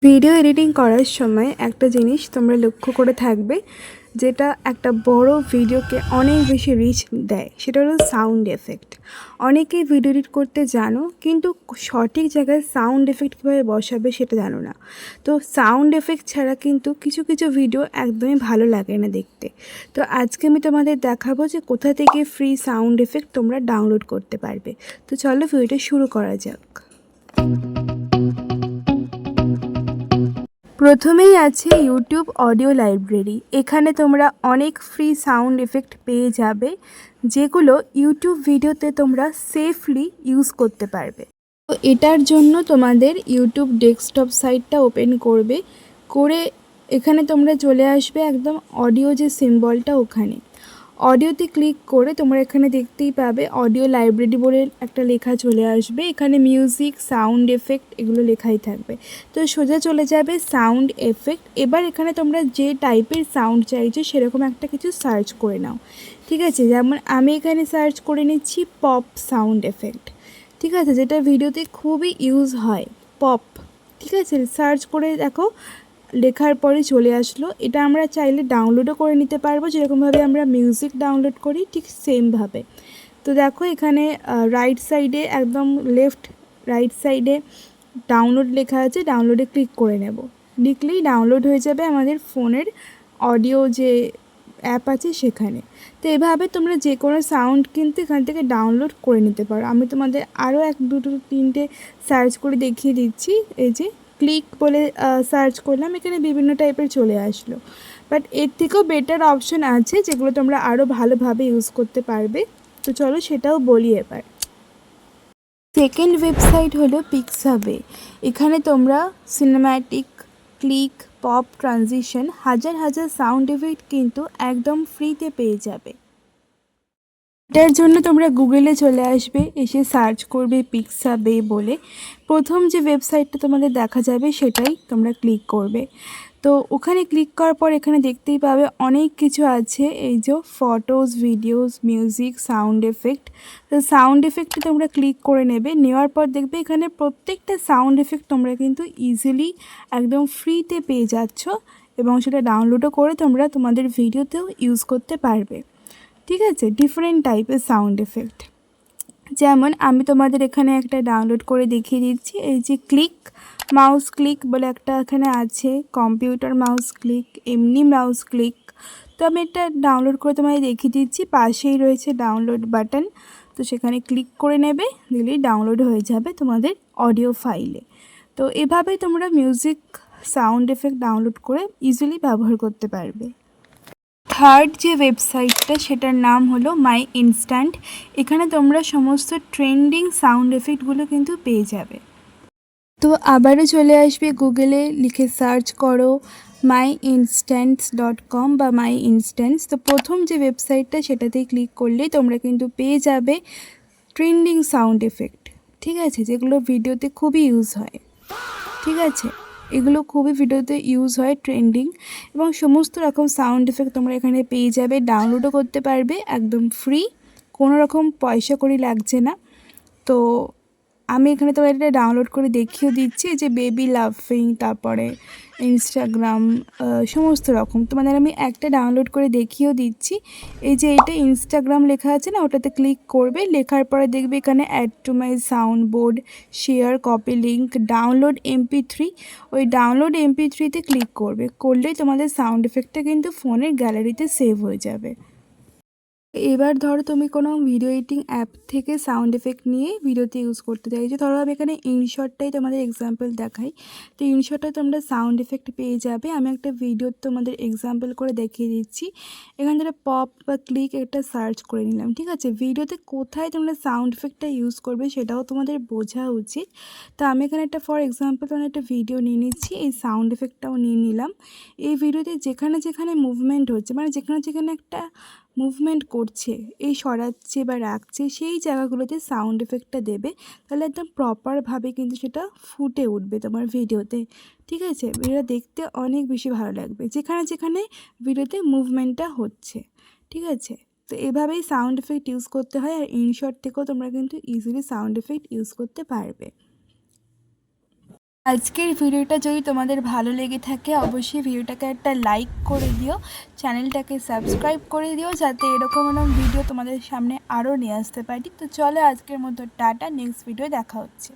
Video editing করার সময় একটা জিনিস তোমরা লক্ষ্য করে থাকবে, যেটা একটা বড় ভিডিওকে অনেক বেশি রিচ দেয়, সেটা হলো সাউন্ড এফেক্ট। অনেকেই ভিডিও এডিট করতে জানো, কিন্তু সঠিক জায়গায় সাউন্ড এফেক্ট কীভাবে বসাবে সেটা জানো না। তো সাউন্ড এফেক্ট ছাড়া কিন্তু কিছু কিছু ভিডিও একদমই ভালো লাগে না দেখতে। তো আজকে আমি তোমাদের দেখাবো যে কোথা থেকে ফ্রি সাউন্ড এফেক্ট তোমরা ডাউনলোড করতে পারবে। তো চলো ভিডিওটা শুরু করা যাক। প্রথমেই আছে ইউটিউব অডিও লাইব্রেরি। এখানে তোমরা অনেক ফ্রি সাউন্ড এফেক্ট পেয়ে যাবে, যেগুলো ইউটিউব ভিডিওতে তোমরা সেফলি ইউজ করতে পারবে। তো এটার জন্য তোমাদের ইউটিউব ডেস্কটপ সাইটটা ওপেন করবে, করে এখানে তোমরা চলে আসবে একদম অডিও যে সিম্বলটা ওখানে। অডিওতে ক্লিক করে তোমরা এখানে দেখতেই পাবে অডিও লাইব্রেরি বলে একটা লেখা চলে আসবে। এখানে মিউজিক, সাউন্ড এফেক্ট এগুলো লেখাই থাকবে। তো সোজা চলে যাবে সাউন্ড এফেক্ট। এবার এখানে তোমরা যে টাইপের সাউন্ড চাইছো সেরকম একটা কিছু সার্চ করে নাও, ঠিক আছে। যেমন আমি এখানে সার্চ করে নিচ্ছি পপ সাউন্ড এফেক্ট, ঠিক আছে, যেটা ভিডিওতে খুবই ইউজ হয়, পপ, ঠিক আছে। সার্চ করে দেখো, লেখার পরে চলে আসলো। এটা আমরা চাইলে ডাউনলোডও করে নিতে পারবো, যেরকমভাবে আমরা মিউজিক ডাউনলোড করি ঠিক সেমভাবে। তো দেখো এখানে রাইট সাইডে, একদম লেফট রাইট সাইডে ডাউনলোড লেখা আছে, ডাউনলোডে ক্লিক করে নেব। লিখলেই ডাউনলোড হয়ে যাবে আমাদের ফোনের অডিও যে অ্যাপ আছে সেখানে। তো এভাবে তোমরা যে কোনো সাউন্ড কিন্তু এখান থেকে ডাউনলোড করে নিতে পারো। আমি তোমাদের আরও দুটো তিনটে সার্চ করে দেখিয়ে দিচ্ছি। এই যে ক্লিক বলে সার্চ করলাম, এখানে বিভিন্ন টাইপের চলে আসলো। বাট এর থেকেও বেটার অপশন আছে, যেগুলো তোমরা আরও ভালোভাবে ইউজ করতে পারবে। তো চলো সেটাও বলি এবার। সেকেন্ড ওয়েবসাইট হলো পিক্সাবে। এখানে তোমরা সিনেম্যাটিক, ক্লিক, পপ, ট্রানজিশন, হাজার হাজার সাউন্ড এফেক্ট কিন্তু একদম ফ্রিতে পেয়ে যাবে। এটার জন্য তোমরা গুগলে চলে আসবে, এসে সার্চ করবে পিক্সাবে বলে। প্রথম যে ওয়েবসাইটটা তোমাদের দেখা যাবে সেটাই তোমরা ক্লিক করবে। তো ওখানে ক্লিক করার পর এখানে দেখতেই পাবে অনেক কিছু আছে, এই যে photos, videos, music, sound effect. তো সাউন্ড এফেক্টে তোমরা ক্লিক করে নেবে। নেওয়ার পর দেখবে এখানে প্রত্যেকটা সাউন্ড এফেক্ট তোমরা কিন্তু ইজিলি একদম ফ্রিতে পেয়ে যাচ্ছ, এবং সেটা ডাউনলোডও করে তোমরা তোমাদের ভিডিওতেও ইউজ করতে পারবে, ঠিক আছে। ডিফারেন্ট টাইপের সাউন্ড এফেক্ট, যেমন আমি তোমাদের এখানে একটা ডাউনলোড করে দেখিয়ে দিচ্ছি। এই যে ক্লিক, মাউস ক্লিক বলে একটা এখানে আছে, কম্পিউটার মাউস ক্লিক, এমনি মাউস ক্লিক। তো আমি এটা ডাউনলোড করে তোমাদের দেখিয়ে দিচ্ছি। পাশেই রয়েছে ডাউনলোড বাটন, তো সেখানে ক্লিক করে নেবে, দিলেই ডাউনলোড হয়ে যাবে তোমাদের অডিও ফাইলে। তো এভাবে তোমরা মিউজিক, সাউন্ড এফেক্ট ডাউনলোড করে ইজিলি ব্যবহার করতে পারবে। থার্ড যে ওয়েবসাইটটা সেটার নাম হলো মাই ইনস্ট্যান্ট। এখানে তোমরা সমস্ত ট্রেন্ডিং সাউন্ড এফেক্টগুলো কিন্তু পেয়ে যাবে। তো আবারও চলে আসবে গুগলে, লিখে সার্চ করো myinstants.com বা মাই ইনস্ট্যান্স। তো প্রথম যে ওয়েবসাইটটা সেটাতেই ক্লিক করলেই তোমরা কিন্তু পেয়ে যাবে ট্রেন্ডিং সাউন্ড এফেক্ট, ঠিক আছে, যেগুলো ভিডিওতে খুবই ইউজ হয়, ঠিক আছে। এগুলো খুবই ভিডিওতে ইউজ হয়, ট্রেন্ডিং, এবং সমস্ত রকম সাউন্ড এফেক্ট তোমরা এখানে পেয়ে যাবে। ডাউনলোডও করতে পারবে একদম ফ্রি, কোনো রকম পয়সা কড়ি লাগছে না। তো আমি এখানে তোমার এটা ডাউনলোড করে দেখিয়ে দিচ্ছি, যে বেবি লাফিং, তারপরে ইনস্টাগ্রাম, সমস্ত রকম তোমাদের আমি একটা ডাউনলোড করে দেখিয়েও দিচ্ছি। এই যে এটা ইনস্টাগ্রাম লেখা আছে না, ওটাতে ক্লিক করবে। লেখার পরে দেখবে এখানে add to my sound board, share, copy link, download MP3। ওই ডাউনলোড MP3তে ক্লিক করবে, করলেই তোমাদের সাউন্ড এফেক্টটা কিন্তু ফোনের গ্যালারিতে সেভ হয়ে যাবে। এবার ধরো তুমি কোনো ভিডিও এডিটিং অ্যাপ থেকে সাউন্ড এফেক্ট নিয়ে ভিডিওতে ইউজ করতে চাইছো। ধরো আমি এখানে ইনশটটাই তোমাদের এক্সাম্পল দেখাই। তো ইনশটে তোমরা সাউন্ড এফেক্ট পেয়ে যাবে। আমি একটা ভিডিও তোমাদের এক্সাম্পল করে দেখিয়ে দিচ্ছি। এখানে ধরো পপ বা ক্লিক একটা সার্চ করে নিলাম, ঠিক আছে। ভিডিওতে কোথায় তোমরা সাউন্ড এফেক্টটা ইউজ করবে সেটাও তোমাদের বোঝা উচিত। তো আমি এখানে একটা ফর এক্সাম্পল তোমাদের একটা ভিডিও নিয়ে নিচ্ছি, এই সাউন্ড এফেক্টটাও নিয়ে নিলাম। এই ভিডিওতে যেখানে যেখানে মুভমেন্ট হচ্ছে, মানে যেখানে যেখানে একটা মুভমেন্ট করছে, এই সরাচ্ছে বা রাখছে, সেই জায়গাগুলোতে সাউন্ড এফেক্টটা দেবে। তাহলে একদম প্রপারভাবে কিন্তু সেটা ফুটে উঠবে তোমার ভিডিওতে, ঠিক আছে। ভিডিওটা দেখতে অনেক বেশি ভালো লাগবে, যেখানে যেখানে ভিডিওতে মুভমেন্টটা হচ্ছে, ঠিক আছে। তো এভাবেই সাউন্ড এফেক্ট ইউজ করতে হয়। আর ইনশট থেকেও তোমরা কিন্তু ইজিলি সাউন্ড এফেক্ট ইউজ করতে পারবে। আজকের ভিডিওটা যদি তোমাদের ভালো লেগে থাকে অবশ্যই ভিডিওটাকে একটা লাইক করে দিও, চ্যানেলটাকে সাবস্ক্রাইব করে দিও যাতে এরকম ভিডিও তোমাদের সামনে আরও নিয়ে আসতে পারি। তো চলো আজকের মতো টাটা, নেক্সট ভিডিও দেখা হচ্ছে।